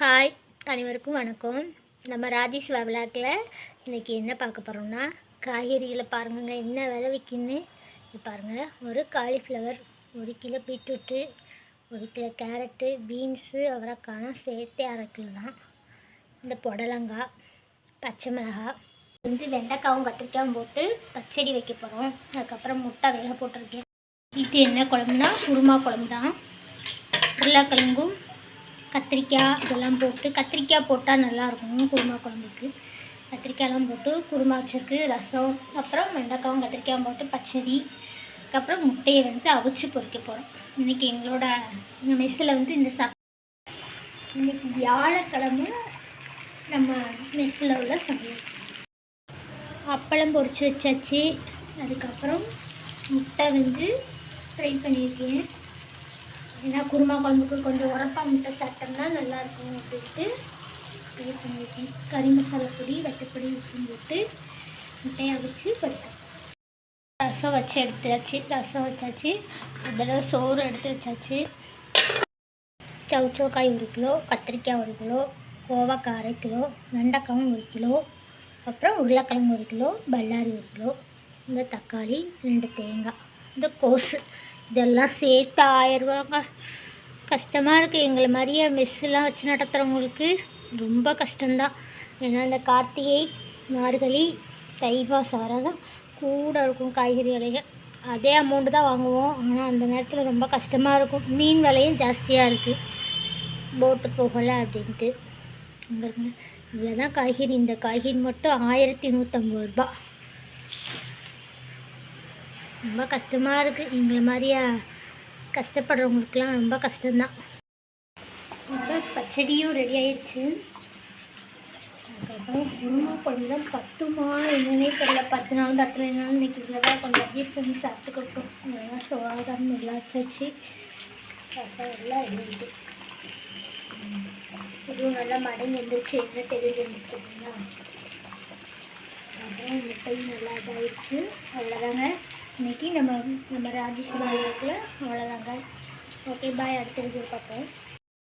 Hi, அனைவருக்கும் வணக்கம். நம்ம ராஜேஸ்வா விழாக்கில் இன்றைக்கி என்ன பார்க்க போகிறோம்னா, காய்கறிகளை பாருங்கங்க என்ன விலை விற்கின்னு பாருங்கள். ஒரு cauliflower, 1 kilo beetroot, 1 kilo carrot, beans, அவரைக்காய் சேர்த்தே 1/2 கிலோ தான். இந்த புடலங்காய், பச்சை மிளகாய் வெண்டைக்காவும் கத்திரிக்காயும் போட்டு பச்சடி வைக்க போகிறோம். அதுக்கப்புறம் முட்டை வேக போட்டிருக்கேன். இது என்ன குழம்புனா குருமா குழம்பு தான். உருளைக்கிழங்கும் கத்திரிக்காய் இதெல்லாம் போட்டு, கத்திரிக்காய் போட்டால் நல்லாயிருக்கும் குருமா குழம்புக்கு. கத்திரிக்காயெல்லாம் போட்டு குருமா வச்சுருக்கு. ரசம், அப்புறம் வெண்டைக்காயும் கத்திரிக்காயும் போட்டு பச்சடி, அதுக்கப்புறம் முட்டையை அவிச்சு பொரிக்க போகிறோம். இன்றைக்கி எங்கள் மெஸ்ஸில் இந்த இன்றைக்கி வியாழக்கிழமை நம்ம மெஸ்ஸில் உள்ள சமையல். அப்பளம் பொரிச்சு வச்சாச்சு. அதுக்கப்புறம் முட்டை ஃப்ரை பண்ணியிருக்கேன். ஏன்னா குருமா குழம்புக்கு கொஞ்சம் உரப்பா முட்டை சாப்பிட்டோம்னா நல்லாயிருக்கும் அப்படின்ட்டு ஃப்ரை பண்ணியிருக்கேன். கறி மசாலா பொடி, வெட்டைப்பொடி உப்பு போட்டு முட்டையை வச்சு பொரிப்பேன். ரசம் வச்சாச்சு. ஒரு தடவை சோறு எடுத்து வச்சாச்சு. சவுச்சோக்காய் 1 கிலோ, கத்திரிக்காய் 1 கிலோ, கோவக்காய் 1/2 கிலோ, வெண்டைக்காயும் 1 கிலோ, அப்புறம் உருளைக்கிழங்கு 1 கிலோ, பல்லாரி 1 கிலோ, இந்த தக்காளி 2 தேங்காய், இந்த கோஸு இதெல்லாம் சேர்த்து 1000 ரூபாங்க. கஷ்டமாக இருக்குது. எங்களை மாதிரியே மெஸ்ஸெல்லாம் வச்சு நடத்துகிறவங்களுக்கு ரொம்ப கஷ்டம்தான். ஏன்னா இந்த கார்த்திகை, மார்கழி, தை மாதம் வர தான் கூட இருக்கும் காய்கறி விலைகள். அதே அமௌண்ட்டு தான் வாங்குவோம். ஆனால் அந்த நேரத்தில் ரொம்ப கஷ்டமாக இருக்கும். மீன் விலையும் ஜாஸ்தியாக இருக்குது, போட்டு போகலை அப்படின்ட்டு. இங்கே இவ்வளோ தான் காய்கறி. இந்த காய்கறி மட்டும் 1150 ரூபா. ரொம்ப கஷ்டமாக இருக்குது. எங்களை மாதிரியா கஷ்டப்படுறவங்களுக்குலாம் ரொம்ப கஷ்டம்தான். இப்போ பச்சடியும் ரெடி ஆயிடுச்சு. அதுக்கப்புறம் குருமா குழம்பு தான் பட்டுமா என்னன்னே தெரியல. 10 நாள் தட்டுறதுனால இன்றைக்கி இதில் தான் கொஞ்சம் அட்ஜஸ்ட் பண்ணி சாப்பிட்டுக்கிட்டோம். அதெல்லாம் சோறாதான் எல்லாம் வச்சாச்சு. அப்புறம் எல்லாம் எழுதிட்டு இதுவும் நல்லா மடங்கி எழுந்திரிச்சு என்ன தெரிஞ்சுருந்துச்சுன்னா, அப்புறம் முட்டையும் நல்லா இதாகிடுச்சு. அவ்வளோதாங்க இன்றைக்கி நம்ம ராஜேஸ்வரியில் அவ்வளோதாங்க. ஓகே, பாய். அடுத்த வீடியோ பார்ப்போம்.